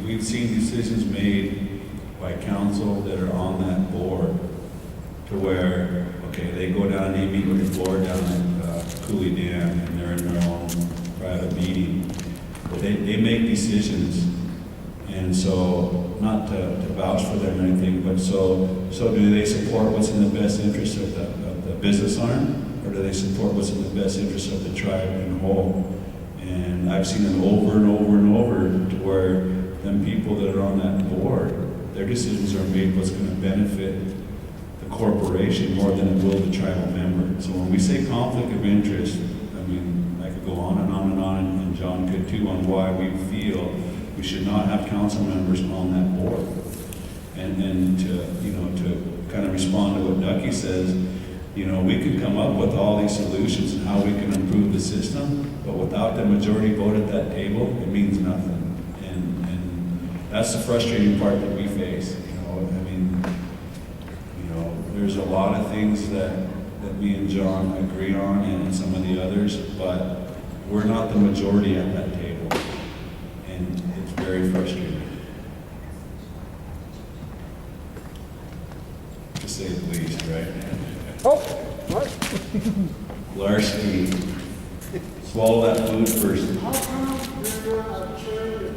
we've seen decisions made by council that are on that board to where, okay, they go down, they meet with the board down at Cooley Dam, and they're in their own private meeting. But they make decisions, and so, not to vouch for them or anything, but so do they support what's in the best interest of the business arm, or do they support what's in the best interest of the tribe in whole? And I've seen it over and over and over to where them people that are on that board, their decisions are made what's going to benefit the corporation more than it will the tribal member. So when we say conflict of interest, I mean, I could go on and on and on, and John could too, on why we feel we should not have council members on that board. And then to kind of respond to what Ducky says, we could come up with all these solutions and how we can improve the system, but without the majority vote at that table, it means nothing. And that's the frustrating part that we face. There's a lot of things that me and John agree on, and some of the others, but we're not the majority at that table, and it's very frustrating, to say the least, right? Oh, what? Larceny, swallow that food first. How come you're not a chairman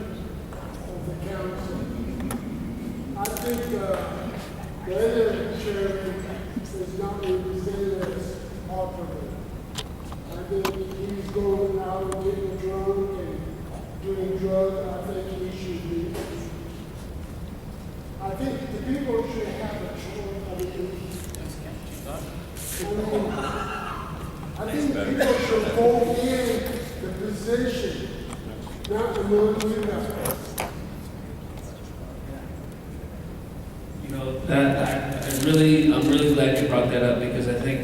of the council? I think the other chairman is not represented as properly. I think he's going out and getting drunk and doing drugs. I think he should be. I think the people should have a choice. I think people should hold in the position, not the military guys. I'm really glad you brought that up, because I think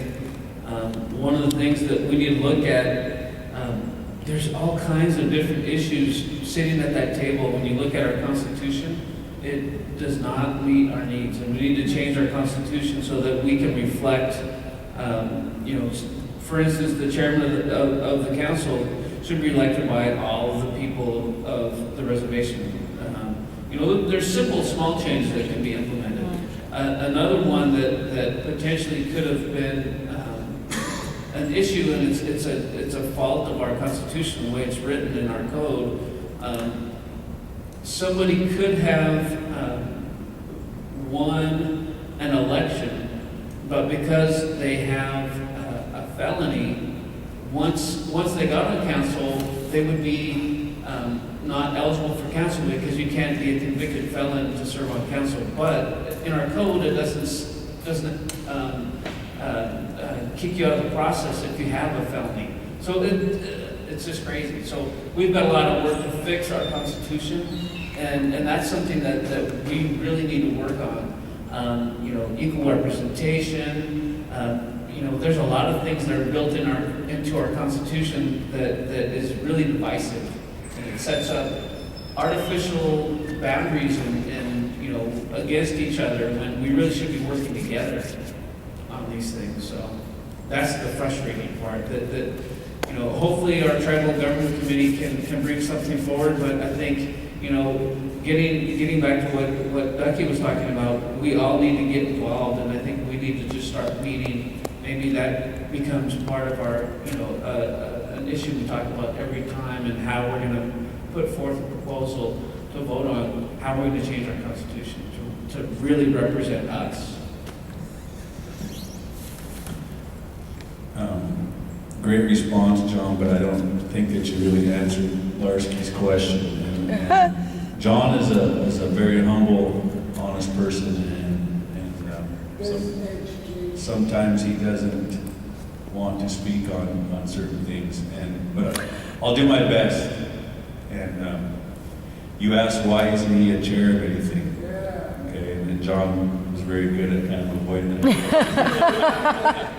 one of the things that we need to look at, there's all kinds of different issues sitting at that table. When you look at our Constitution, it does not meet our needs, and we need to change our Constitution so that we can reflect, for instance, the chairman of the council should be elected by all of the people of the reservation. There's simple, small changes that can be implemented. Another one that potentially could have been an issue, and it's a fault of our Constitution, the way it's written in our code. Somebody could have won an election, but because they have a felony, once they got on council, they would be not eligible for council, because you can't be a convicted felon to serve on council. But in our code, it doesn't kick you out of the process if you have a felony. So it's just crazy. So we've got a lot of work to fix our Constitution, and that's something that we really need to work on. Equal representation. There's a lot of things that are built into our Constitution that is really divisive. It sets up artificial boundaries and against each other, when we really should be working together on these things. So that's the frustrating part. That hopefully our tribal government committee can bring something forward. But I think getting back to what Ducky was talking about, we all need to get involved, and I think we need to just start meeting. Maybe that becomes part of our an issue we talk about every time, and how we're going to put forth a proposal to vote on how we're going to change our Constitution to really represent us. Great response, John, but I don't think that you really answered Larsky's question. And John is a very humble, honest person, and sometimes he doesn't want to speak on certain things, but I'll do my best. And you asked, why isn't he a chair of anything? Yeah. Okay, and John was very good at kind of avoiding that.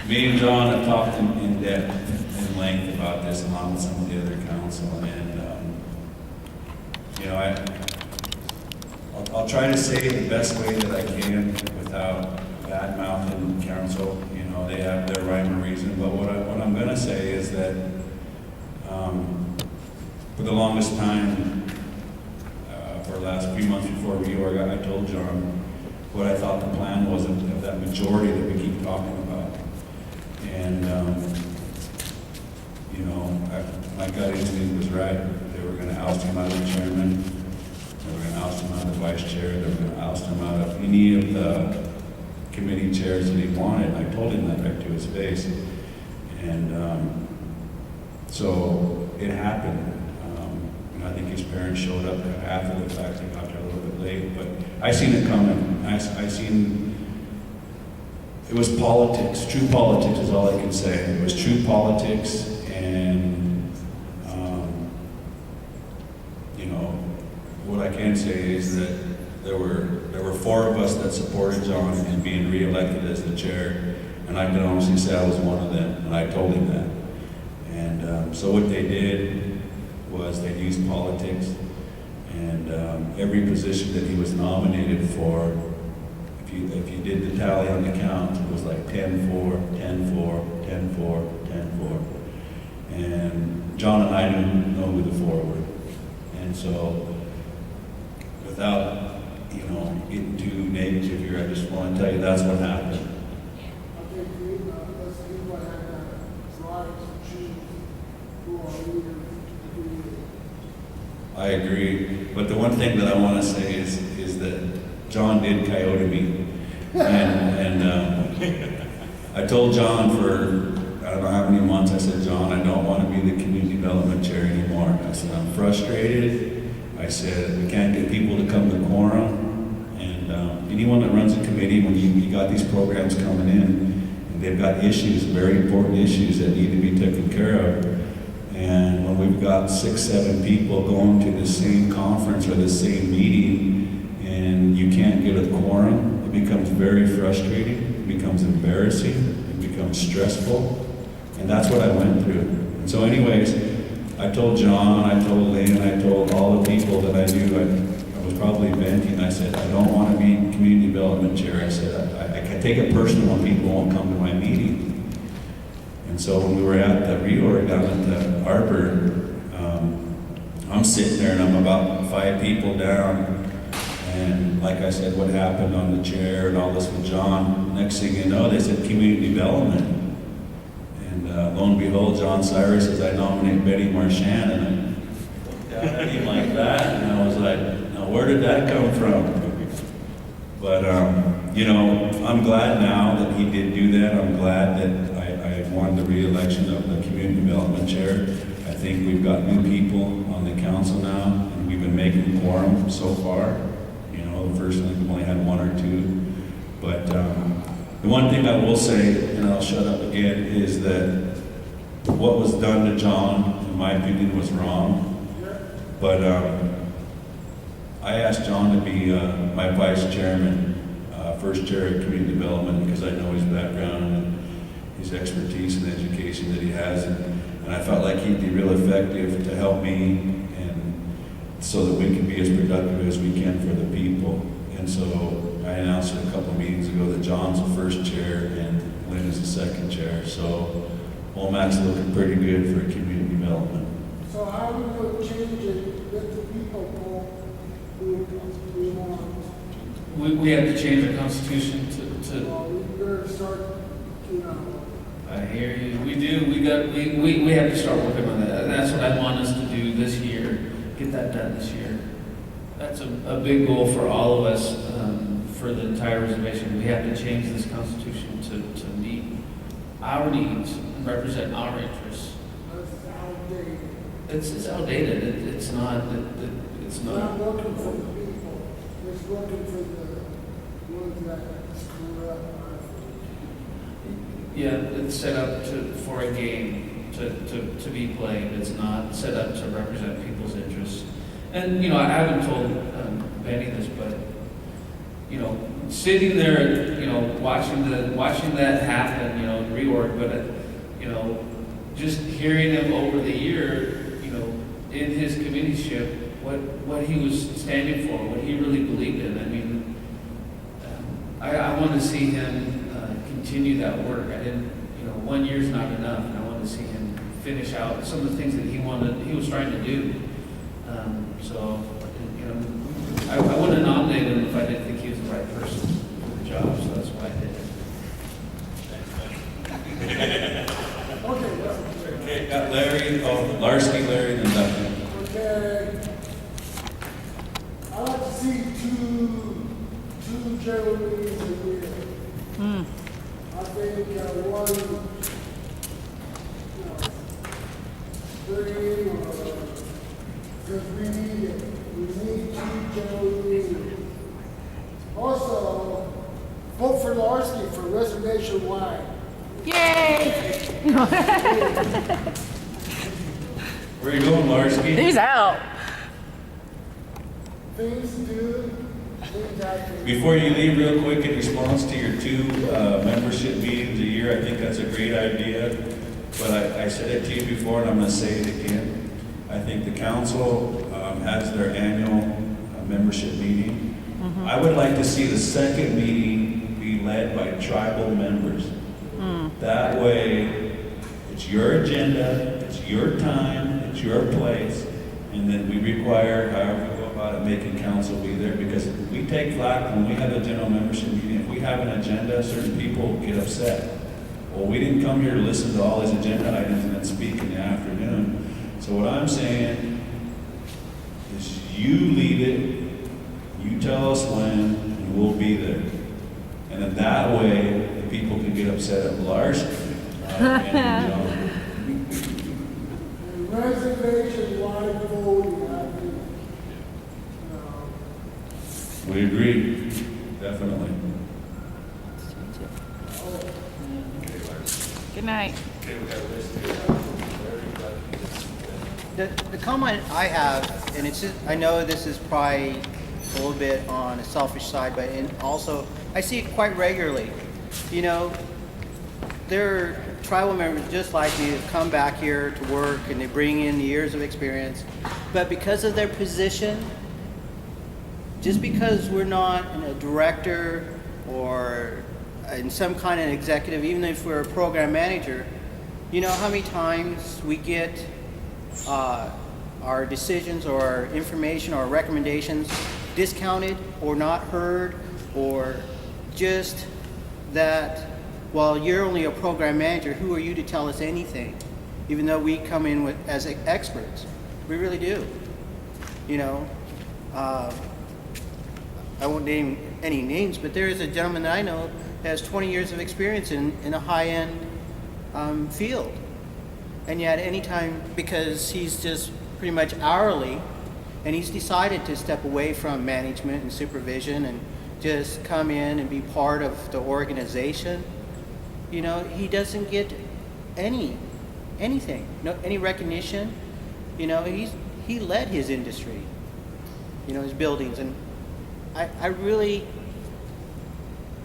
Me and John have talked in depth and length about this, along with some of the other council, and I'll try to say it the best way that I can without bad mouthing council. They have their rhyme or reason, but what I'm going to say is that for the longest time, for the last few months before reorg, I told John what I thought the plan was of that majority that we keep talking about. And, you know, my gut instinct was right. They were going to oust him out of the chairman. They were going to oust him out of the vice chair. They were going to oust him out of any of the committee chairs that he wanted. I told him that right to his face. And so it happened. You know, I think his parents showed up after the fact. They got there a little bit late, but I seen it coming. I seen it was politics. True politics is all I can say. It was true politics, and you know, what I can say is that there were 4 of us that supported John in being reelected as the chair, and I can honestly say I was one of them, and I told him that. And so what they did was they used politics, and every position that he was nominated for, if you did the tally on the count, it was like 10-4, 10-4, 10-4, 10-4. And John and I didn't know who the 4 were. And so, without, you know, getting too negative here, I just want to tell you that's what happened. I think let's people have that right to choose who are leaders to be. I agree, but the one thing that I want to say is that John did coyote me, and I told John for I don't know how many months. I said, John, I don't want to be the community development chair anymore. I said, I'm frustrated. I said, we can't get people to come to quorum, and anyone that runs a committee, when you got these programs coming in, and they've got issues, very important issues that need to be taken care of. And when we've got 6, 7 people going to the same conference or the same meeting, and you can't get a quorum, it becomes very frustrating, it becomes embarrassing, it becomes stressful, and that's what I went through. And so anyways, I told John, I told Lynn, I told all the people that I knew, I was probably venting. I said, I don't want to be community development chair. I said, I can take it personal when people won't come to my meeting. And so when we were at the reorg down at the Arbor, I'm sitting there and I'm about 5 people down. And like I said, what happened on the chair and all this with John, next thing you know, they said community development. And lo and behold, John Cyrus says, I nominate Betty Marchand. And I looked down at him like that, and I was like, now where did that come from? But, you know, I'm glad now that he did do that. I'm glad that I won the re-election of the community development chair. I think we've got new people on the council now, and we've been making quorum so far. You know, the first one, we've only had 1 or 2. But the one thing I will say, and I'll shut up again, is that what was done to John, in my opinion, was wrong. But I asked John to be my vice chairman, first chair of community development, because I know his background and his expertise and education that he has. And I felt like he'd be real effective to help me, and so that we can be as productive as we can for the people. And so I announced it a couple of meetings ago that John's the first chair and Lynn is the second chair. So Omak's looking pretty good for community development. So how are we going to change it, let the people know who we want? We have to change our constitution to Well, we better start, you know. I hear you. We do. We have to start working on that. And that's what I want us to do this year. Get that done this year. That's a big goal for all of us, for the entire reservation. We have to change this constitution to meet our needs and represent our interests. That's outdated. It's outdated. It's not. It's It's not. not working for the people, it's working for the ones that screw up. Yeah, it's set up for a game to be played. It's not set up to represent people's interests. And, you know, I haven't told Benny this, but, you know, sitting there, you know, watching that happen, you know, reorg, but, you know, just hearing him over the year, you know, in his committeeship, what he was standing for, what he really believed in. I mean, I want to see him continue that work. I didn't, you know, 1 year's not enough, and I want to see him finish out some of the things that he was trying to do. So, you know, I wouldn't nominate him if I didn't think he was the right person for the job, so that's why I did it. Okay, well, Okay, got Larry, Larsky, Larry, and Duncan. okay. I like to see two general meetings a year. I think one, you know, 30 or, because we need two general meetings. Also, vote for Larsky for reservation wide. Yay! Where you going, Larsky? He's out. Things to do, things happen. Before you leave, real quick, in response to your two membership meetings a year, I think that's a great idea. But I said it to you before, and I'm going to say it again. I think the council has their annual membership meeting. I would like to see the second meeting be led by tribal members. That way, it's your agenda, it's your time, it's your place, and then we require, however we go about it, making council be there, because we take flack when we have a general membership meeting. If we have an agenda, certain people get upset. Well, we didn't come here to listen to all these agenda items and then speak in the afternoon. So what I'm saying is you lead it, you tell us when, and we'll be there. And then that way, the people can get upset at Larson. And reservation wide voting, I think. We agree, definitely. Good night. The comment I have, and it's just, I know this is probably a little bit on a selfish side, but also I see it quite regularly. You know, there are tribal members just like me that come back here to work and they bring in years of experience, but because of their position, just because we're not a director or in some kind of executive, even if we're a program manager, you know how many times we get our decisions or our information or our recommendations discounted or not heard, or just that, well, you're only a program manager, who are you to tell us anything? Even though we come in with as experts. We really do. You know, I won't name any names, but there is a gentleman that I know that has 20 years of experience in a high-end field. And yet anytime, because he's just pretty much hourly, and he's decided to step away from management and supervision and just come in and be part of the organization, you know, he doesn't get anything, any recognition. You know, he led his industry, you know, his buildings, and I really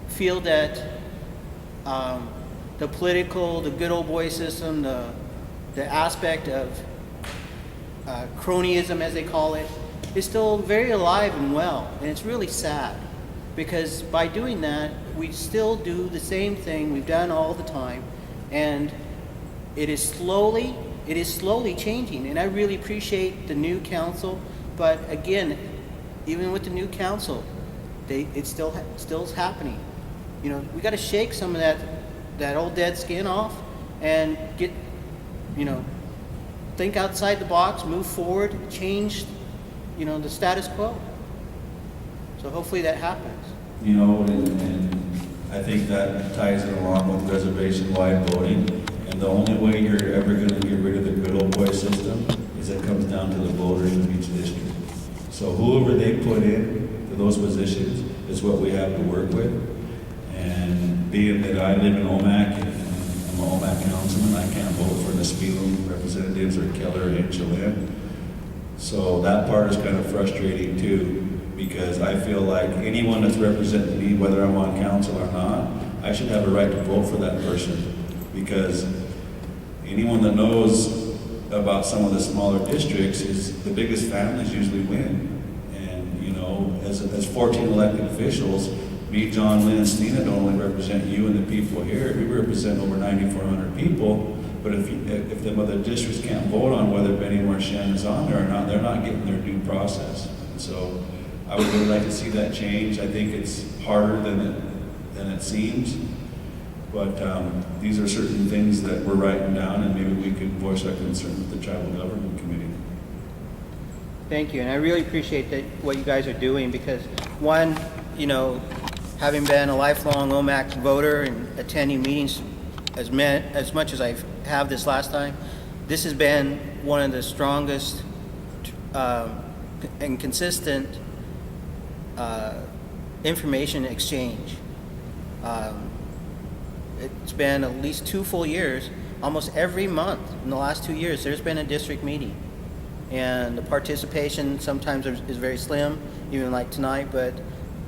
feel that the political, the good old boy system, the aspect of cronyism, as they call it, is still very alive and well, and it's really sad, because by doing that, we still do the same thing we've done all the time, and it is slowly changing. And I really appreciate the new council, but again, even with the new council, it's still happening. You know, we got to shake some of that old dead skin off and get, you know, think outside the box, move forward, change, you know, the status quo. So hopefully that happens. You know, and I think that ties it along with reservation-wide voting. And the only way you're ever going to get rid of the good old boy system is it comes down to the voters of each district. So whoever they put in to those positions is what we have to work with. And being that I live in Omak, and I'm an Omak councilman, I can't vote for the Spelum representatives or Keller or HLN. So that part is kind of frustrating too, because I feel like anyone that's representing me, whether I'm on council or not, I should have a right to vote for that person. Because anyone that knows about some of the smaller districts is the biggest families usually win. And, you know, as 14 elected officials, me, John, Lynn, and Stina don't only represent you and the people here. We represent over 9,400 people but if the other districts can't vote on whether Benny Marchand is on there or not, they're not getting their due process. And so I would really like to see that change. I think it's harder than it seems, but these are certain things that we're writing down, and maybe we could voice our concern with the Tribal Government Committee. Thank you, and I really appreciate that what you guys are doing, because one, you know, having been a lifelong Omak voter and attending meetings as much as I have this last time, this has been one of the strongest and consistent information exchange. It's been at least 2 full years. Almost every month in the last 2 years, there's been a district meeting. And the participation sometimes is very slim, even like tonight, but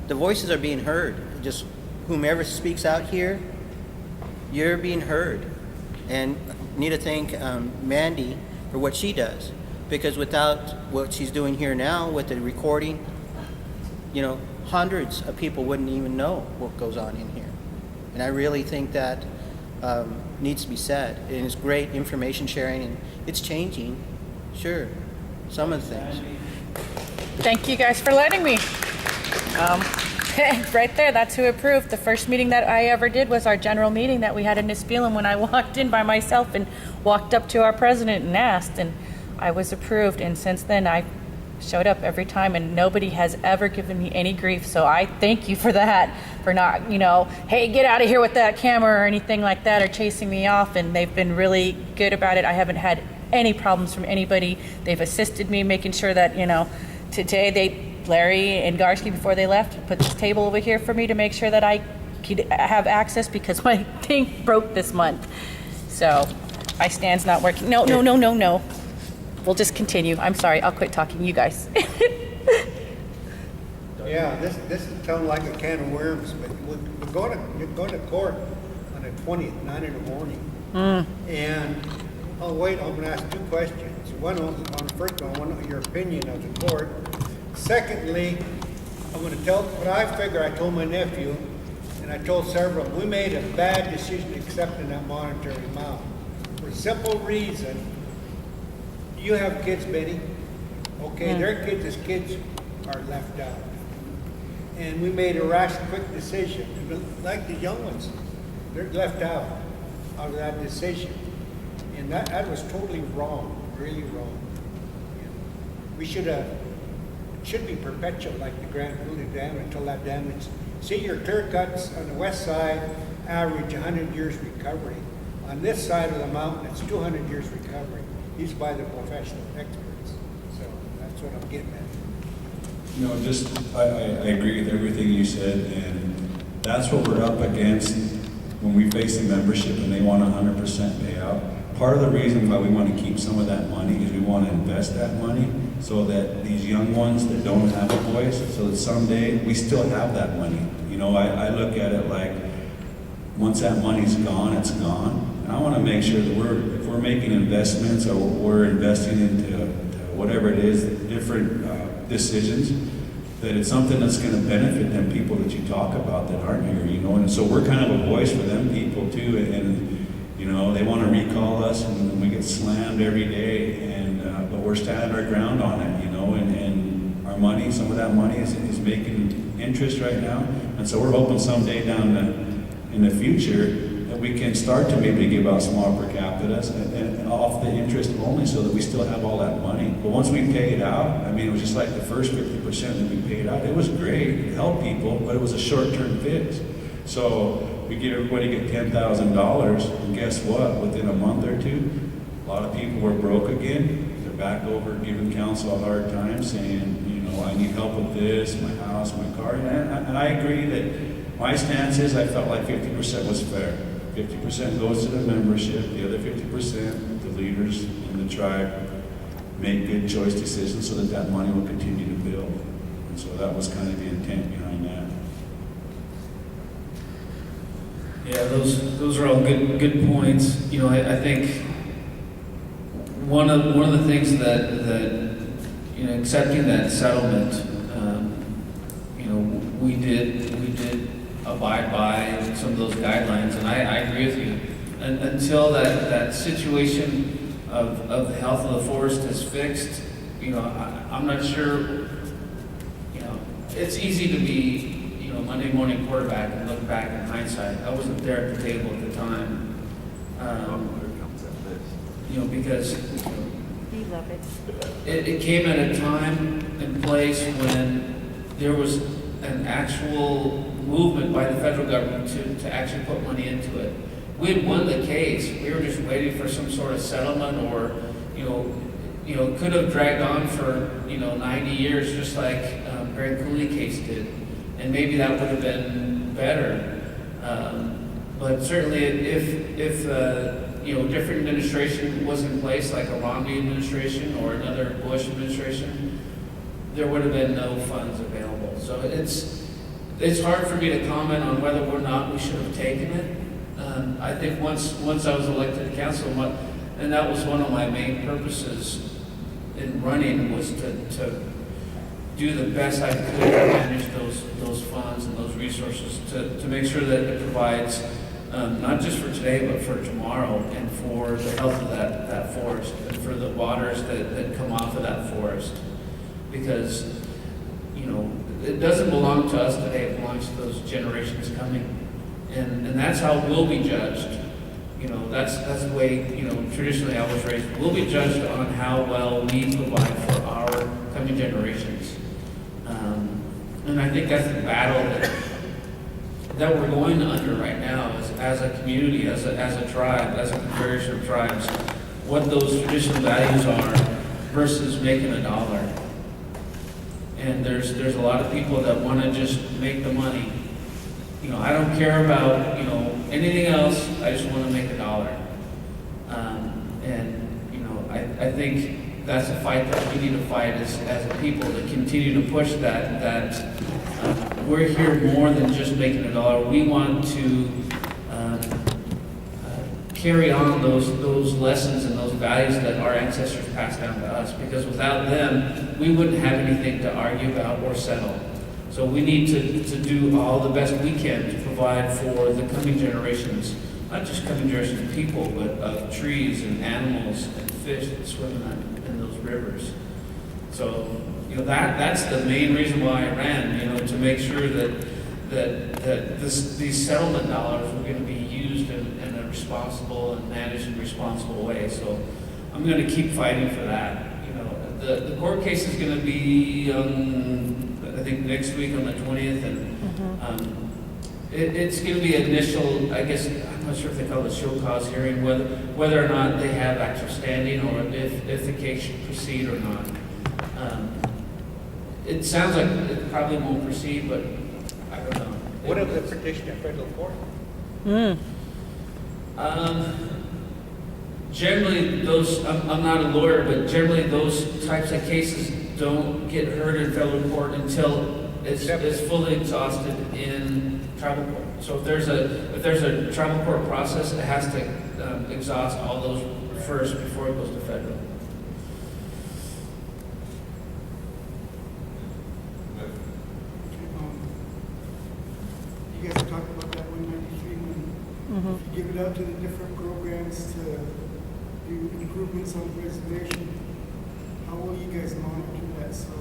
the voices are being heard. Just whomever speaks out here, you're being heard. And I need to thank Mandy for what she does, because without what she's doing here now with the recording, you know, hundreds of people wouldn't even know what goes on in here. And I really think that needs to be said. And it's great information sharing, and it's changing, sure, some of the things. Thank you guys for letting me. Right there, that's who approved. The first meeting that I ever did was our general meeting that we had in Nispelem, when I walked in by myself and walked up to our president and asked, and I was approved. And since then, I showed up every time, and nobody has ever given me any grief. So I thank you for that, for not, you know, hey, get out of here with that camera or anything like that, or chasing me off. And they've been really good about it. I haven't had any problems from anybody. They've assisted me, making sure that, you know, today Larry and Garski, before they left, put this table over here for me to make sure that I could have access, because my thing broke this month. So my stand's not working. No. We'll just continue. I'm sorry. I'll quit talking. You guys. Yeah, this is sounding like a can of worms, but we're going to court on the 20th, 9 in the morning. And, oh wait, I'm gonna ask 2 questions. One on the first one, I want your opinion of the court. Secondly, I'm gonna tell what I figure. I told my nephew, and I told several, we made a bad decision accepting that monetary amount. For a simple reason, you have kids, Benny. Okay, their kids as kids are left out. And we made a rash, quick decision. Like the young ones, they're left out of that decision. And that was totally wrong, really wrong. We should be perpetual, like the Grand Coulee Dam, until that dam is. See, your clear cuts on the west side average 100 years recovery. On this side of the mountain, it's 200 years recovery. These by the professional experts. So that's what I'm getting at. You know, I agree with everything you said, and that's what we're up against when we face the membership and they want 100% payout. Part of the reason why we want to keep some of that money is we want to invest that money so that these young ones that don't have a voice, so that someday we still have that money. You know, I look at it like, once that money's gone, it's gone. And I want to make sure that if we're making investments, or we're investing into whatever it is, different decisions, that it's something that's going to benefit them people that you talk about that aren't here, you know. And so we're kind of a voice for them people too. And you know, they want to recall us, and we get slammed every day. And but we're standing our ground on it, you know. And our money, some of that money is making interest right now. And so we're hoping someday down in the future that we can start to maybe give out small per capitas and off the interest only, so that we still have all that money. But once we pay it out, I mean, it was just like the first 50% that we paid out. It was great, it helped people, but it was a short-term fix. So we get everybody get $10,000, and guess what? Within a month or two, a lot of people were broke again. They're back over giving council a hard time, saying, you know, I need help with this, my house, my car. And I agree that my stance is, I felt like 50% was fair. 50% goes to the membership, the other 50%, the leaders in the tribe make good choice decisions so that that money will continue to build. And so that was kind of the intent behind that. Yeah, those are all good points. You know, I think one of the things that you know, accepting that settlement, you know, we did abide by some of those guidelines, and I agree with you. until that situation of the health of the forest is fixed, I'm not sure, it's easy to be, Monday morning quarterback and look back in hindsight. I wasn't there at the table at the time. Because Love it. it came at a time and place when there was an actual movement by the federal government to actually put money into it. We had won the case. We were just waiting for some sort of settlement, or could have dragged on for 90 years, just like Barry Cooley case did, and maybe that would have been better. But certainly, if different administration was in place, like a Romney administration or another Bush administration, there would have been no funds available. So it's hard for me to comment on whether or not we should have taken it. I think once I was elected to council, and that was one of my main purposes in running, was to do the best I could to manage those funds and those resources to make sure that it provides not just for today, but for tomorrow, and for the health of that forest, and for the waters that come off of that forest. Because, it doesn't belong to us today, it belongs to those generations coming. And that's how we'll be judged. That's the way, traditionally I was raised. We'll be judged on how well we provide for our coming generations. And I think that's the battle that we're going under right now as a community, as a tribe, as a confederation of tribes, what those traditional values are versus making a dollar. And there's a lot of people that want to just make the money. I don't care about, anything else, I just want to make a dollar. I think that's a fight that we need to fight as a people, to continue to push that we're here more than just making a dollar. We want to carry on those lessons and those values that our ancestors passed down to us, because without them, we wouldn't have anything to argue about or settle. So we need to do all the best we can to provide for the coming generations, not just coming generations of people, but of trees and animals and fish that swim in those rivers. So, that's the main reason why I ran, to make sure that these settlement dollars were going to be used in a responsible and managed in a responsible way. So I'm going to keep fighting for that. The court case is going to be, I think, next week on the 20th, and it's going to be initial, I guess, I'm not sure if they call it a show cause hearing, whether or not they have actual standing, or if the case should proceed or not. It sounds like it probably won't proceed, but I don't know. What if the petition at federal court? Generally, I'm not a lawyer, but generally those types of cases don't get heard in federal court until it's fully exhausted in tribal court. So if there's a tribal court process, it has to exhaust all those first before it goes to federal. You guys are talking about that 193 money. If you give it out to the different programs to do improvements on the reservation, how will you guys monitor that? So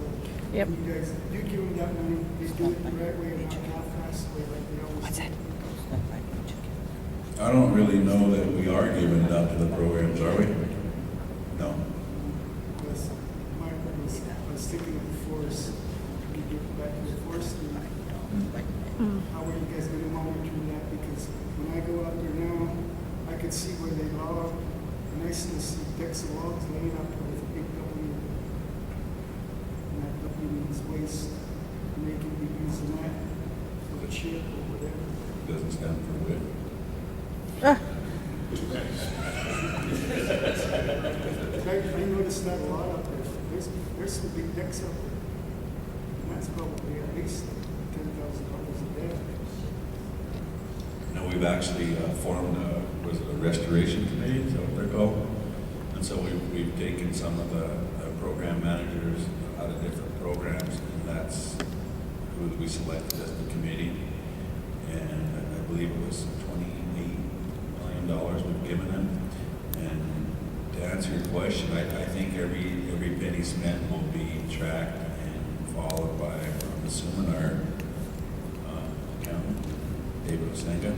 Yep. you guys do give them that money, they do it the right way and not half-assed way like they always do. What's that? I don't really know that we are giving it out to the programs, are we? No. Because my purpose, I was thinking of the forest, you give it back to the forest. How are you guys gonna monitor that? Because when I go out there now, I could see where they log, and I still see decks of logs laying up there with a big W. And that W means waste, and they can be using that for a chip or whatever. Doesn't stand for wood. I noticed that a lot up there. There's some big decks up there. And that's probably at least $10,000 a day. Now, we've actually formed, was it a restoration committee, is that what they're called? And so we've taken some of the program managers out of different programs, and that's who we selected as the committee. And I believe it was $28 million million we've given them. And to answer your question, I think every penny spent will be tracked and followed by, I'm assuming, our accountant, David Osenga.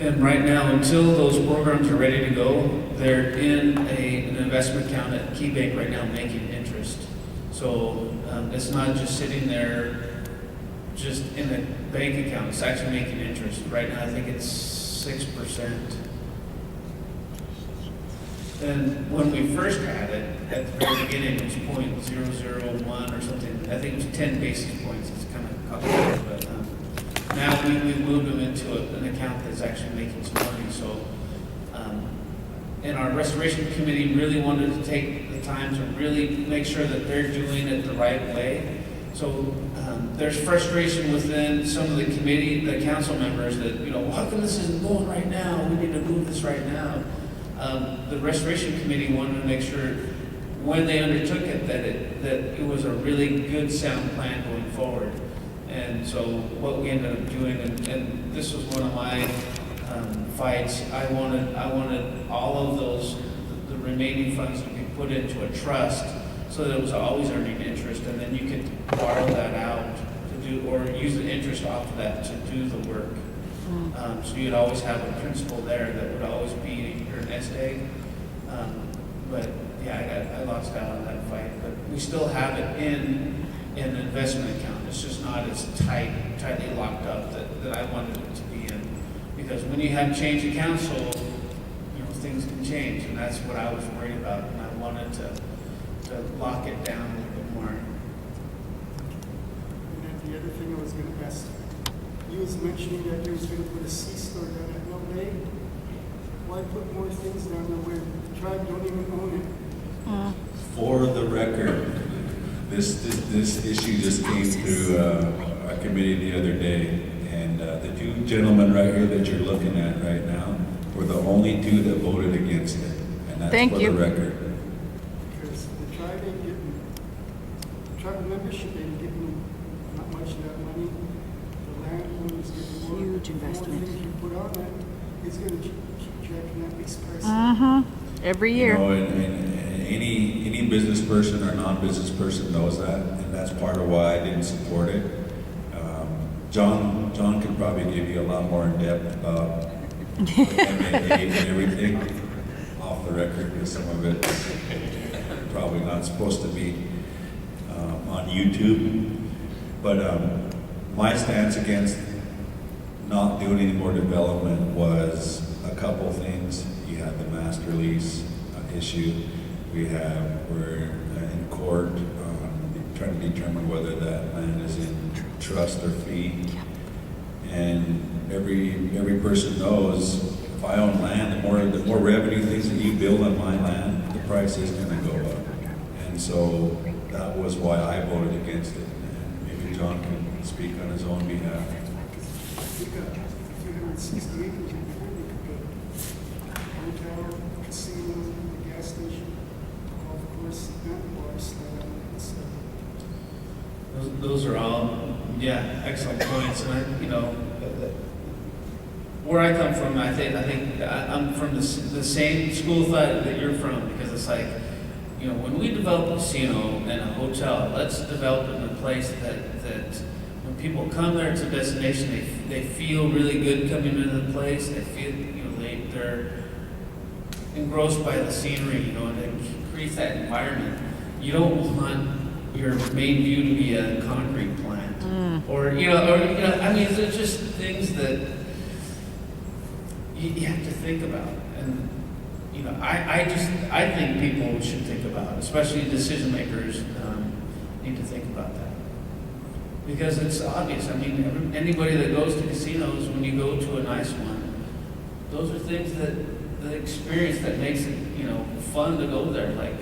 And right now, until those programs are ready to go, they're in an investment account at Key Bank right now making interest. So it's not just sitting there just in a bank account, it's actually making interest. Right now, I think it's 6%. And when we first had it, at the very beginning, it was 0.001 or something. I think it was 10 basis points. It's kind of complicated, but now we moved them into an account that's actually making some money. So, and our restoration committee really wanted to take the time to really make sure that they're doing it the right way. So there's frustration within some of the committee, the council members that, well, how come this isn't going right now? We need to move this right now. The restoration committee wanted to make sure when they undertook it that it was a really good sound plan going forward. And so what we ended up doing, and this was one of my fights, I wanted all of those, the remaining funds to be put into a trust so that it was always earning interest, and then you could borrow that out to do, or use the interest off of that to do the work. So you'd always have a principal there that would always be your nest egg. But yeah, I lost out on that fight, but we still have it in an investment account. It's just not as tightly locked up that I wanted it to be in. Because when you have change of council, things can change, and that's what I was worried about, and I wanted to lock it down a little bit more. And then the other thing I was going to ask, you was mentioning that you was going to put a C-store down at No Bay. Why put more things down there where the tribe don't even own it? For the record, this issue just came through our committee the other day, and the two gentlemen right here that you're looking at right now were the only two that voted against it, and that's Thank for you. the record. Because the tribe ain't getting, tribal membership ain't getting not much of that money. The landowners getting more. Huge The investment. more things you put on that, it's going to keep jacking that lease price. Every You year. know, and any business person or non-business person knows that, and that's part of why I didn't support it. John can probably give you a lot more in depth about M&A and everything off the record, because some of it probably not supposed to be on YouTube. But my stance against not doing any more development was a couple things. You had the master lease issue. We're in court trying to determine whether that land is in trust or fee. And every person knows if I own land, the more revenue things that you build on my land, the price is going to go up. And so that was why I voted against it. And maybe John can speak on his own behalf. We got 360 acres in there. We could put hotel, casino, the gas station, golf course, and water slide. So Those are all, excellent points. And where I come from, I think I'm from the same school of thought that you're from, because it's like, when we develop a casino and a hotel, let's develop it in a place that when people come there, it's a destination. They feel really good coming into the place. They feel, they're engrossed by the scenery, and it creates that environment. You don't want your main view to be a concrete plant, or I mean, there's just things that you have to think about, and I think people should think about, especially decision makers, need to think about that, because it's obvious. I mean, anybody that goes to casinos, when you go to a nice one, those are things that the experience that makes it fun to go there, like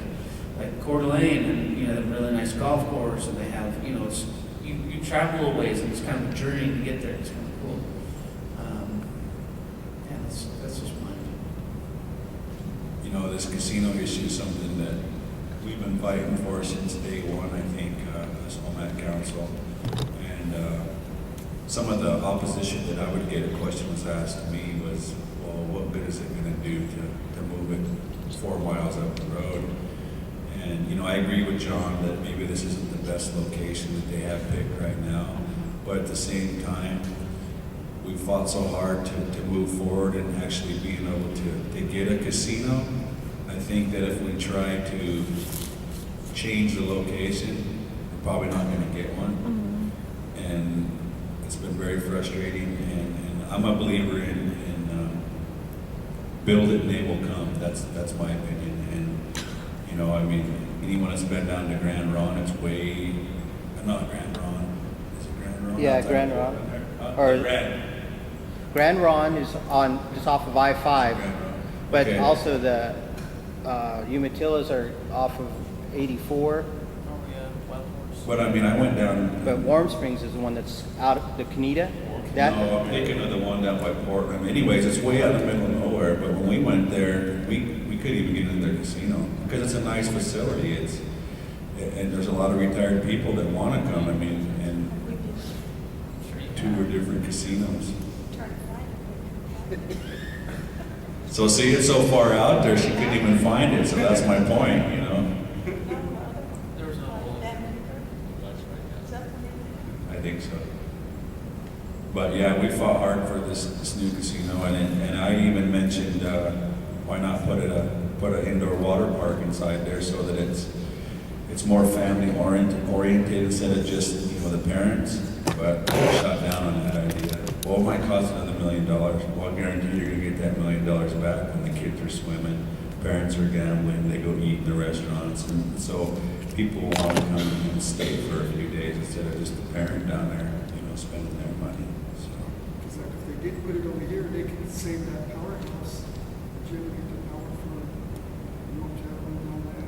Coeur d'Alene, and they have a really nice golf course, and they have it's you travel a ways, and it's kind of a journey to get there. It's kind of cool. That's just mine. This casino issue is something that we've been fighting for since day one, I think, as Omak Council. And some of the opposition that I would get, a question was asked to me was, well, what good is it gonna do to move it 4 miles up the road? And, you know, I agree with John that maybe this isn't the best location that they have picked right now, but at the same time, we fought so hard to move forward and actually being able to get a casino. I think that if we try to change the location, we're probably not gonna get one. And it's been very frustrating, and I'm a believer in build it and they will come. That's my opinion. And, you know, I mean, anyone that's been down to Grand Ron, it's way, not Grand Ron, is it Grand Ron? Yeah, Outside Grand of Ron. Portland there? Or- Grand Ron is just off of I-5, Grand Ron. but Okay. also the Umatillas are off of 84. But I mean, I went down. But Warm Springs is the one that's out of the Canita. No, I'm thinking of the one down by Portland. Anyways, it's way out in the middle of nowhere, but when we went there, we couldn't even get into their casino, because it's a nice facility. And there's a lot of retired people that want to come, I mean, and 2 were different casinos. So see, it's so far out there, she couldn't even find it, so that's my point, you know? I think so. But yeah, we fought hard for this new casino, and I even mentioned, why not put an indoor water park inside there so that it's more family oriented instead of just, you know, the parents. But we shot down on that idea. Well, it might cost another $1 million. Well, I guarantee you're gonna get that $1 million back when the kids are swimming, parents are gambling, they go eat in the restaurants, and so people want to come and stay for a few days instead of just the parent down there, you know, spending their money. So. Because like if they did put it over here, they could save that powerhouse, generate the power for, you know, traveling on that,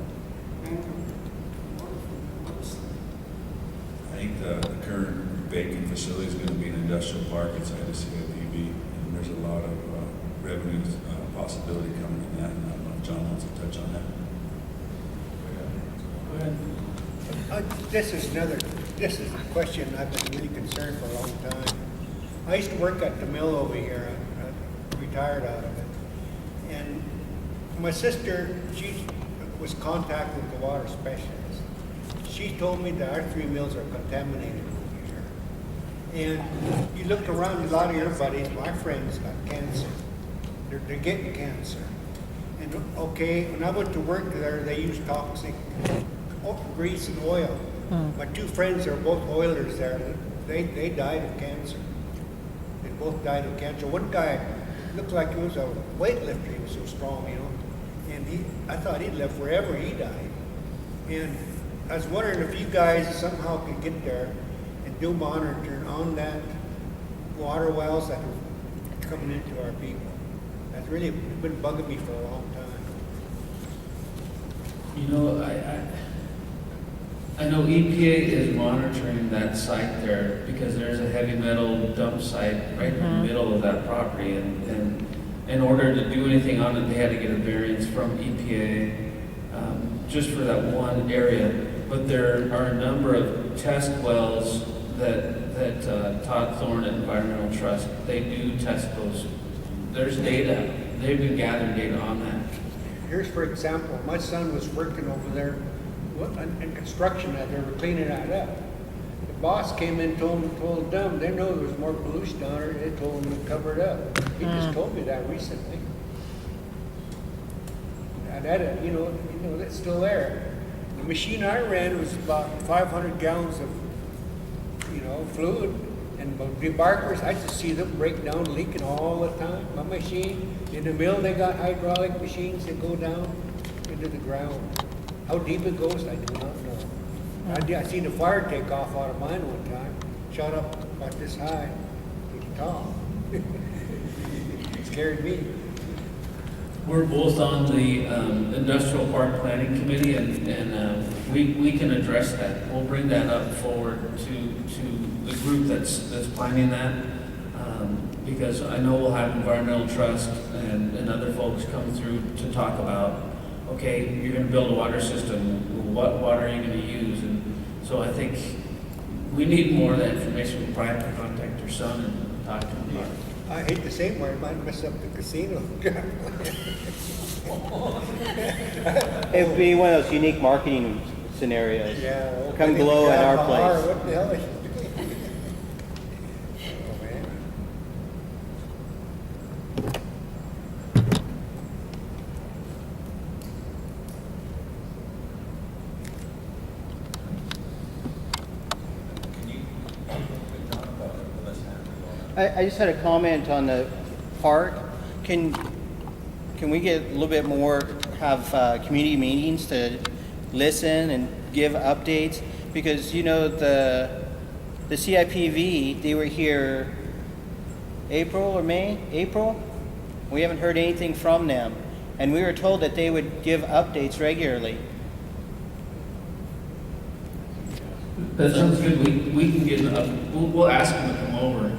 and the water from the website. I think the current vacant facility is going to be an industrial park inside the CFPB, and there's a lot of revenue possibility coming in that, and I don't know if John wants to touch on that. Go ahead. This is a question I've been really concerned for a long time. I used to work at the mill over here, I retired out of it. And my sister, she was contacted with the water specialist. She told me that our 3 mills are contaminated over here. And you look around, a lot of your buddies, my friends got cancer. They're getting cancer. And okay, when I went to work there, they used toxic grease and oil. My 2 friends are both oilers there. They died of cancer. They both died of cancer. One guy looked like he was a weightlifter. He was so strong, you know. And I thought he'd live forever. He died. And I was wondering if you guys somehow could get there and do monitoring on that water wells that are coming into our people. That's really been bugging me for a long time. You know, I know EPA is monitoring that site there because there's a heavy metal dump site right in the middle of that property, and in order to do anything on it, they had to get a variance from EPA just for that one area. But there are a number of test wells that Todd Thorne at Environmental Trust, they do test those. There's data. They've been gathering data on that. Here's, for example, my son was working over there in construction that they were cleaning that up. The boss came in, told them, they know there was more pollution down there, they told them to cover it up. He just told me that recently. And that, you know, that's still there. The machine I ran was about 500 gallons of, you know, fluid. And debarkers, I just see them break down, leaking all the time. My machine, in the mill, they got hydraulic machines that go down into the ground. How deep it goes, I do not know. I seen a fire take off out of mine one time, shot up about this high to the top. It scared me. We're both on the Industrial Park Planning Committee, and we can address that. We'll bring that up forward to the group that's planning that, because I know we'll have Environmental Trust and other folks come through to talk about, okay, you're going to build a water system, what water are you going to use? And so I think we need more of that information. We'll probably have to contact your son and talk to him about it. I hate to say it, but it might mess up the casino. It would be one of those unique marketing scenarios. Yeah. Come glow at our What place. the hell is she doing? Oh, man. I just had a comment on the park. Can we get a little bit more, have community meetings to listen and give updates? Because, you know, the CIPV, they were here April or May? April? We haven't heard anything from them. And we were told that they would give updates regularly. That sounds good. We can get an we'll ask them to come over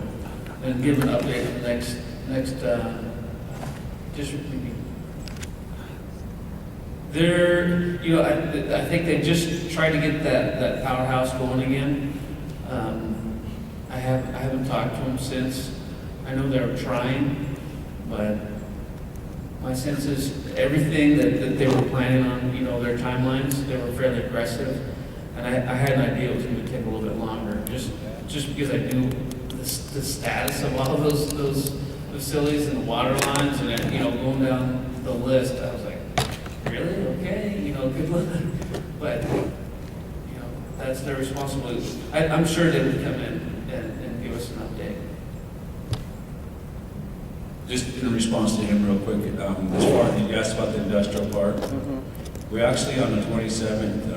and give an update on the next district meeting. They're, you know, I think they just tried to get that powerhouse going again. I haven't talked to them since. I know they're trying, but my sense is everything that they were planning on, you know, their timelines, they were fairly aggressive. And I had an idea it was going to take a little bit longer, just because I knew the status of all those facilities and the water lines, and then, you know, going down the list, I was like, really? Okay, you know, good luck. But, you know, that's their responsibility. I'm sure they would come in and give us an update. Just in response to him real quick, as far as you asked about the industrial park, we actually on the 27th,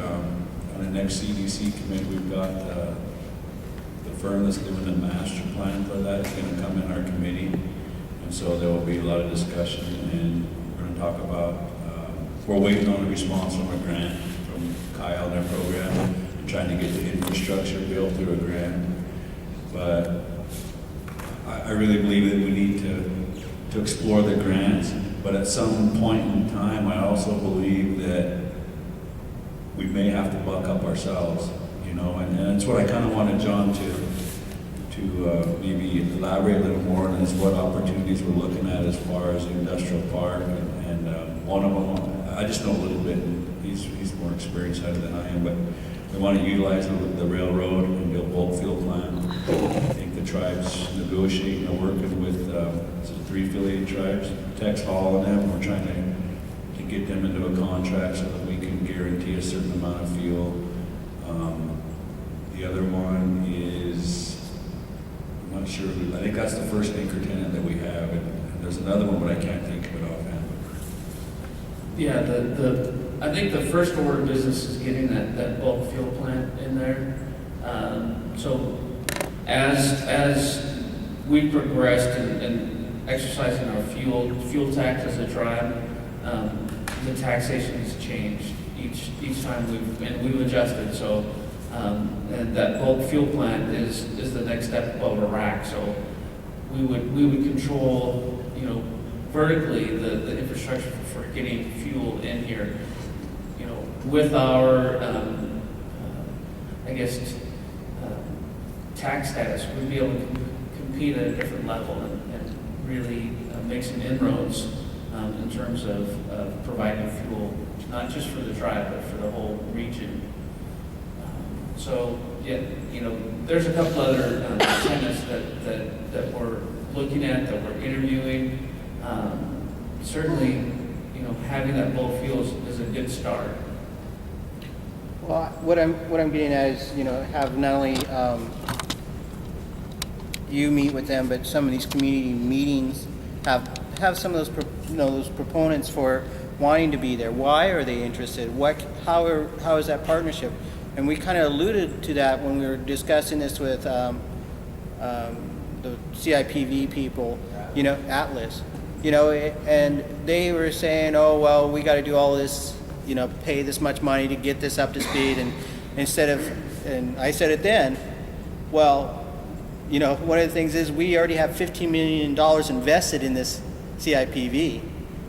on the next CBC committee, we've got the firm that's doing the master plan for that is going to come in our committee. And so there will be a lot of discussion, and we're going to talk about, we're waiting on a response from a grant from Kyle and their program, and trying to get the infrastructure built through a grant. But I really believe that we need to explore the grants, but at some point in time, I also believe that we may have to buck up ourselves, you know, and that's what I kind of wanted John to maybe elaborate a little more on, is what opportunities we're looking at as far as the industrial park, and one of them, I just know a little bit, he's more experienced at it than I am, but we want to utilize the railroad and build bulk fuel plant. I think the tribes negotiating and working with 3 affiliated tribes, Tex Hall and them, we're trying to get them into a contract so that we can guarantee a certain amount of fuel. The other one is, I'm not sure, I think that's the first anchor tenant that we have, and there's another one, but I can't think of it offhand. Yeah, I think the first order of business is getting that bulk fuel plant in there. So as we progressed in exercising our fuel tax as a tribe, the taxation has changed each time we've adjusted. So and that bulk fuel plant is the next step above a rack. So we would control, you know, vertically the infrastructure for getting fuel in here, you know, with our I guess tax status, we'd be able to compete at a different level and really make some inroads in terms of providing fuel, not just for the tribe, but for the whole region. So, yeah, you know, there's a couple other tenants that we're looking at, that we're interviewing. Certainly, you know, having that bulk fuel is a good start. Well, what I'm getting at is, you know, have not only you meet with them, but some of these community meetings have some of those those proponents for wanting to be there. Why are they interested? How is that partnership? And we kind of alluded to that when we were discussing this with the CIPV people, you know, Atlas, you know, and they were saying, oh, well, we got to do all this, you know, pay this much money to get this up to speed. And and I said it then, well, you know, one of the things is we already have $15 million invested in this CIPV.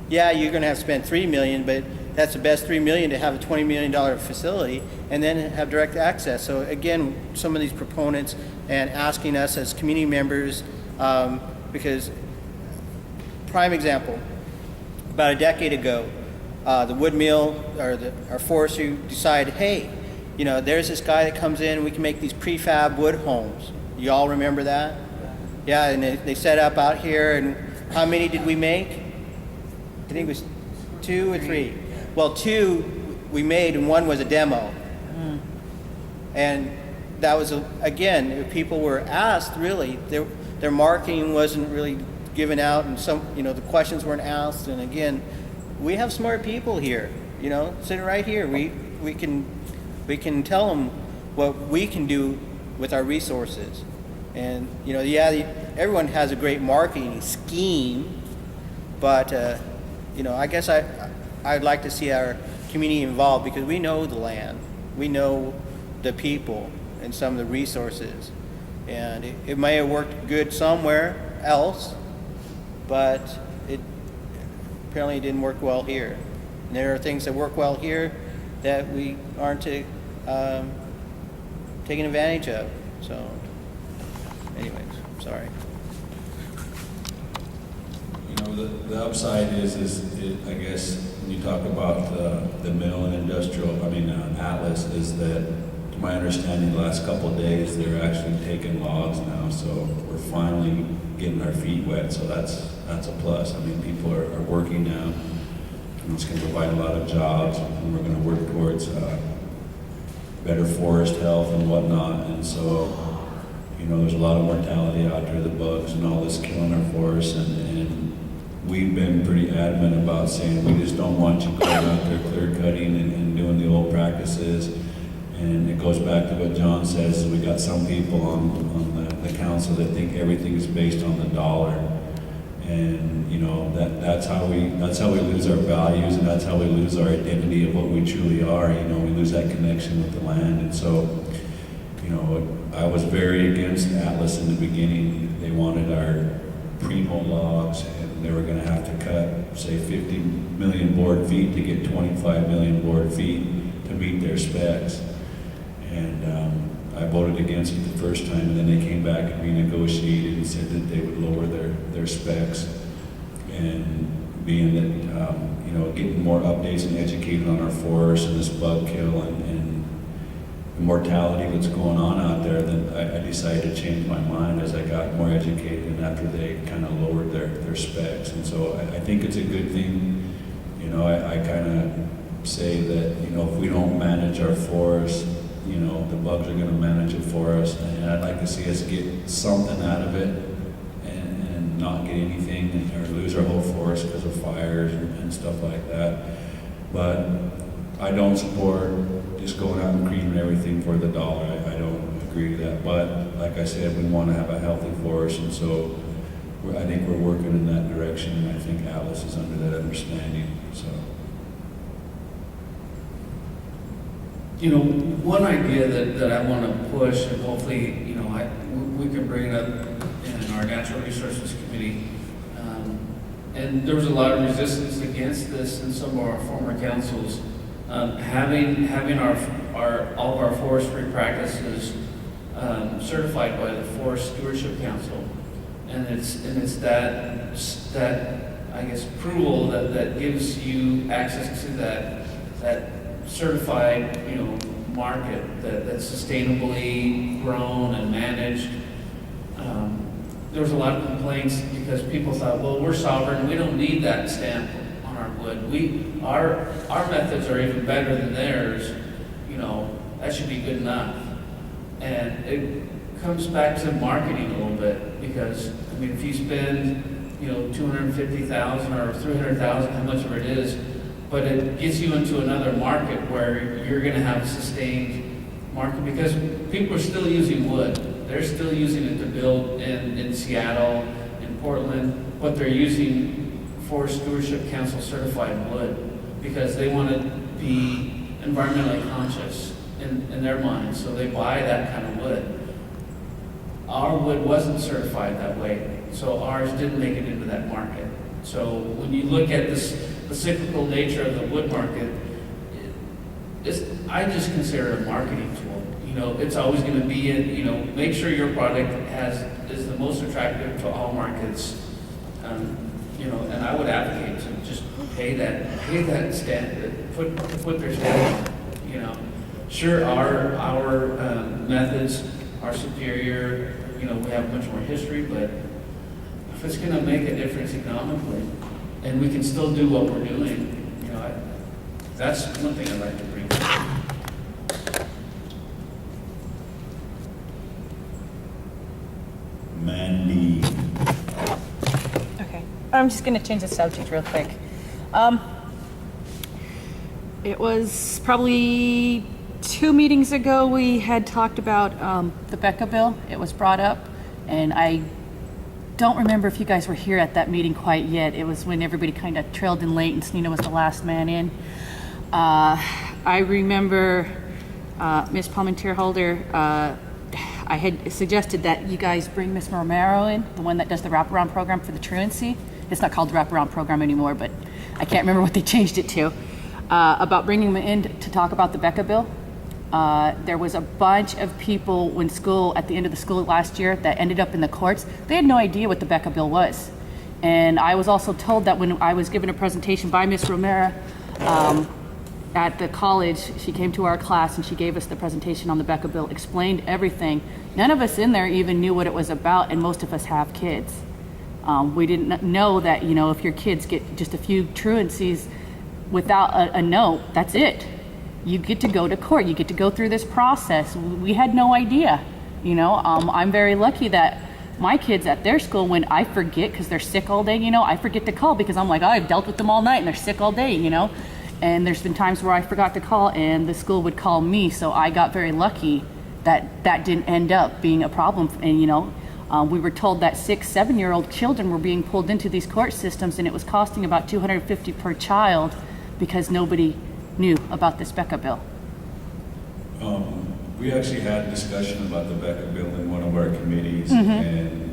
Yeah, you're going to have to spend $3 million, but that's the best $3 million to have a $20 million facility and then have direct access. So again, some of these proponents and asking us as community members, because, prime example, about a decade ago, the wood mill or our forestry decided, hey, you know, there's this guy that comes in, we can make these prefab wood homes. You all remember that? Yeah, and they set up out here, and how many did we make? I think it was 2 or 3. Well, 2 we made, and 1 was a demo. And that was, again, if people were asked, really, their marketing wasn't really given out, and some, you know, the questions weren't asked. And again, we have smart people here, you know, sitting right here. We can tell them what we can do with our resources. And, you know, yeah, everyone has a great marketing scheme, but, you know, I guess I'd like to see our community involved, because we know the land, we know the people and some of the resources. And it may have worked good somewhere else, but it apparently didn't work well here. And there are things that work well here that we aren't taking advantage of. So, anyways, sorry. You know, the upside is I guess, when you talk about the mill and industrial, Atlas, is that, to my understanding, the last couple of days, they're actually taking logs now, so we're finally getting our feet wet, so that's a plus. I mean, people are working now, and it's gonna provide a lot of jobs, and we're gonna work towards better forest health and whatnot, and so, you know, there's a lot of mortality out there, the bugs and all this killing our forests, and we've been pretty adamant about saying we just don't want you going out there clear cutting and doing the old practices. And it goes back to what John says, we got some people on the council that think everything is based on the dollar. And, you know, that's how we lose our values, and that's how we lose our identity of what we truly are. You know, we lose that connection with the land. And so, you know, I was very against Atlas in the beginning. They wanted our primo logs, and they were gonna have to cut, say, 50 million board feet to get 25 million board feet to meet their specs. And I voted against it the first time, and then they came back and renegotiated and said that they would lower their specs. And being that, you know, getting more updates and educated on our forests and this bug kill and the mortality that's going on out there, then I decided to change my mind as I got more educated and after they kind of lowered their specs. And so I think it's a good thing. You know, I kind of say that, you know, if we don't manage our forests, you know, the bugs are going to manage it for us, and I'd like to see us get something out of it and not get anything or lose our whole forest because of fires and stuff like that. But I don't support just going out and creaming everything for the dollar. I don't agree to that. But like I said, we want to have a healthy forest, and so I think we're working in that direction, and I think Atlas is under that understanding. So. You know, one idea that I want to push, and hopefully, you know, we can bring it up in our Natural Resources Committee, and there was a lot of resistance against this in some of our former councils, having all of our forestry practices certified by the Forest Stewardship Council, and it's that I guess approval that gives you access to that certified, you know, market that's sustainably grown and managed. There was a lot of complaints because people thought, well, we're sovereign, we don't need that stamp on our wood. Our methods are even better than theirs. You know, that should be good enough. And it comes back to marketing a little bit, because I mean, if you spend, you know, $250,000 or $300,000, how much of it is, but it gets you into another market where you're going to have a sustained market, because people are still using wood. They're still using it to build in Seattle, in Portland, but they're using Forest Stewardship Council certified wood because they want to be environmentally conscious in their minds, so they buy that kind of wood. Our wood wasn't certified that way, so ours didn't make it into that market. So when you look at the cyclical nature of the wood market, I just consider it a marketing tool. You it's always gonna be make sure your product is the most attractive to all markets. And I would advocate to just pay that standard, put their standard, Sure, our methods are superior, we have much more history, but if it's gonna make a difference economically, and we can still do what we're doing, that's one thing I'd like to bring up. Mandy. Okay, I'm just gonna change the subject real quick. It was probably 2 meetings ago, we had talked about the Becca bill. It was brought up, and I don't remember if you guys were here at that meeting quite yet. It was when everybody kind of trailed in late and Snina was the last man in. I remember Ms. Palmentier-Holder, I had suggested that you guys bring Ms. Romero in, the one that does the wraparound program for the truancy. It's not called the wraparound program anymore, but I can't remember what they changed it to. About bringing them in to talk about the Becca bill. There was a bunch of people at the end of the school last year that ended up in the courts. They had no idea what the Becca bill was. And I was also told that when I was given a presentation by Ms. Romero at the college, she came to our class and she gave us the presentation on the Becca bill, explained everything. None of us in there even knew what it was about, and most of us have kids. We didn't know that, if your kids get just a few truancies without a note, that's it. You get to go to court. You get to go through this process. We had no idea, I'm very lucky that my kids at their school, when I forget because they're sick all day, I forget to call because I'm like, I've dealt with them all night and they're sick all day, And there's been times where I forgot to call and the school would call me. So I got very lucky that didn't end up being a problem. And, we were told that 6-7-year-old children were being pulled into these court systems, and it was costing about $250 per child because nobody knew about this Becca bill. We actually had a discussion about the Becca bill in one of our committees, Mm-hmm. and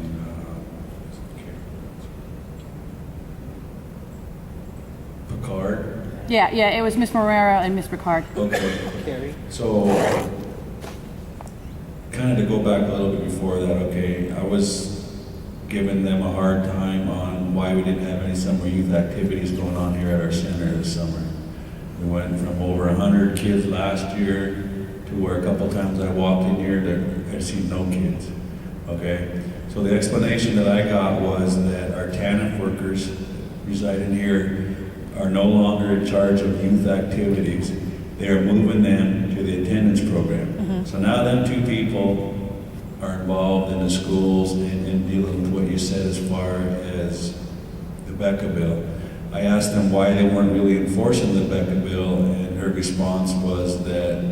Picard. Yeah, it was Ms. Morera and Ms. Ricard. Okay. Carrie? So, kind of to go back a little bit before that, okay, I was giving them a hard time on why we didn't have any summer youth activities going on here at our center this summer. We went from over 100 kids last year to where a couple times I walked in here, I'd seen no kids, okay? So the explanation that I got was that our TANF workers residing here are no longer in charge of youth activities. They are moving them to the attendance program. Mm-hmm. So now them 2 people are involved in the schools and dealing with what you said as far as the Becca bill. I asked them why they weren't really enforcing the Becca bill, and her response was that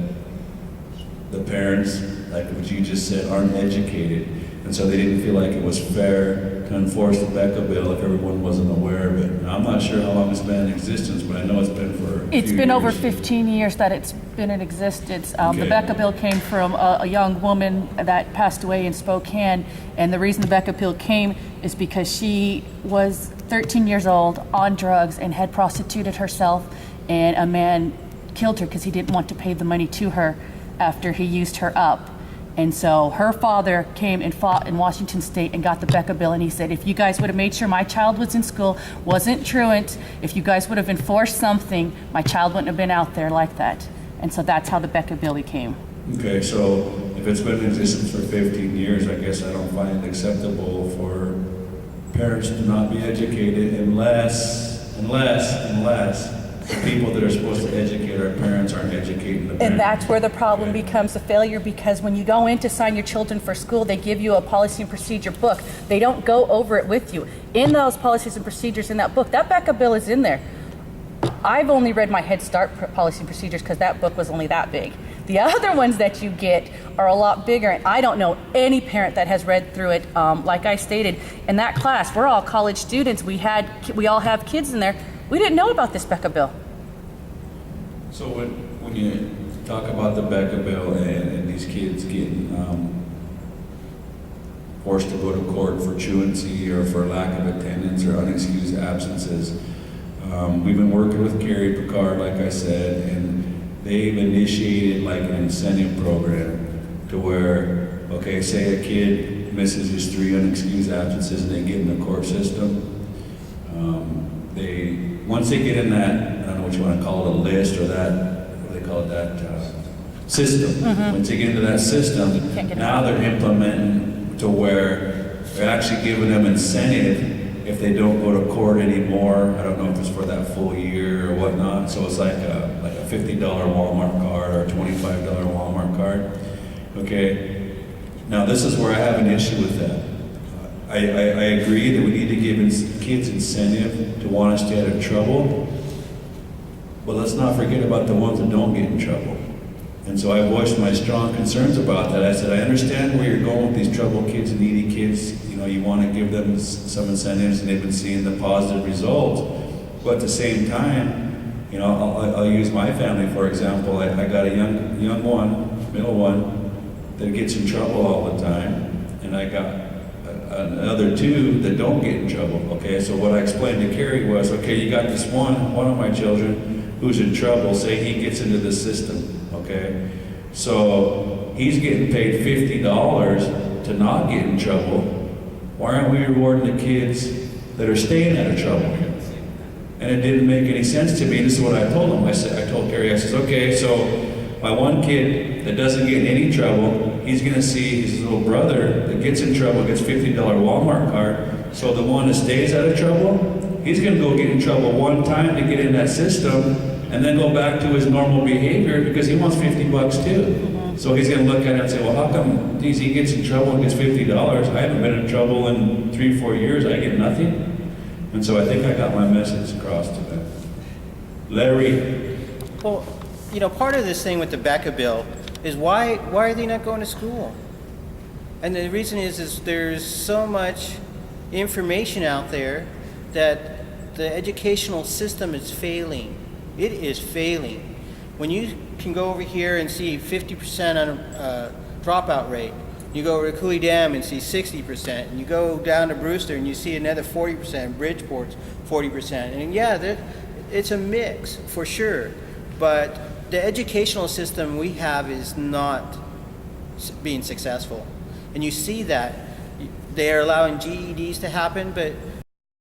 the parents, like what you just said, aren't educated. And so they didn't feel like it was fair to enforce the Becca bill if everyone wasn't aware of it. Now, I'm not sure how long it's been in existence, but I know it's been for It's few been over years. 15 years that it's been in existence. Okay. The Becca bill came from a young woman that passed away in Spokane, and the reason the Becca bill came is because she was 13 years old, on drugs, and had prostituted herself, and a man killed her because he didn't want to pay the money to her after he used her up. And so her father came and fought in Washington State and got the Becca bill, and he said, if you guys would have made sure my child was in school, wasn't truant, if you guys would have enforced something, my child wouldn't have been out there like that. And so that's how the Becca bill became. Okay, so if it's been in existence for 15 years, I guess I don't find it acceptable for parents to not be educated unless the people that are supposed to educate our parents aren't educating the parents. And that's where the problem becomes a failure, because when you go in to sign your children for school, they give you a policy and procedure book. They don't go over it with you. In those policies and procedures in that book, that Becca bill is in there. I've only read my Head Start policy and procedures because that book was only that big. The other ones that you get are a lot bigger, and I don't know any parent that has read through it. Like I stated, in that class, we're all college students. We all have kids in there. We didn't know about this Becca bill. So when you talk about the Becca bill and these kids getting forced to go to court for truancy or for lack of attendance or unexcused absences, we've been working with Carrie Picard, like I said, and they've initiated like an incentive program to where, okay, say a kid misses his 3 unexcused absences and they get in the court system. Once they get in that, I don't know what you want to call it, a list or that, what do they call it, that system. Once they get into that system, Can't get now they're implementing to where they're actually giving them incentive if they don't go to court anymore. I don't know if it's for that full year or whatnot. So it's like a $50 Walmart card or a $25 Walmart card. Okay. Now this is where I have an issue with that. I agree that we need to give kids incentive to want to stay out of trouble, but let's not forget about the ones that don't get in trouble. And so I voiced my strong concerns about that. I said, I understand where you're going with these troubled kids and needy kids. You know, you want to give them some incentives, and they've been seeing the positive results. But at the same time, you know, I'll use my family for example. I got a young one, middle one, that gets in trouble all the time, and I got another 2 that don't get in trouble. Okay, so what I explained to Carrie was, okay, you got this one of my children who's in trouble. Say he gets into the system. Okay, so he's getting paid $50 to not get in trouble. Why aren't we rewarding the kids that are staying out of trouble? And it didn't make any sense to me. This is what I told him. I told Carrie, I says, okay, so my one kid that doesn't get in any trouble, he's going to see his little brother that gets in trouble, gets $50 Walmart card. So the one that stays out of trouble, he's going to go get in trouble one time to get in that system, and then go back to his normal behavior because he wants $50 too. So he's going to look at it and say, well, how come geez, he gets in trouble and gets $50? I haven't been in trouble in 3-4 years. I get nothing. And so I think I got my message across to them. Larry. Well, you know, part of this thing with the Becca bill is why are they not going to school? And the reason is there's so much information out there that the educational system is failing. It is failing. When you can go over here and see 50% on dropout rate, you go over to Cooley Dam and see 60%, and you go down to Brewster and you see another 40%, Bridgeport's 40%. And yeah, it's a mix for sure, but the educational system we have is not being successful. And you see that they are allowing GEDs to happen, but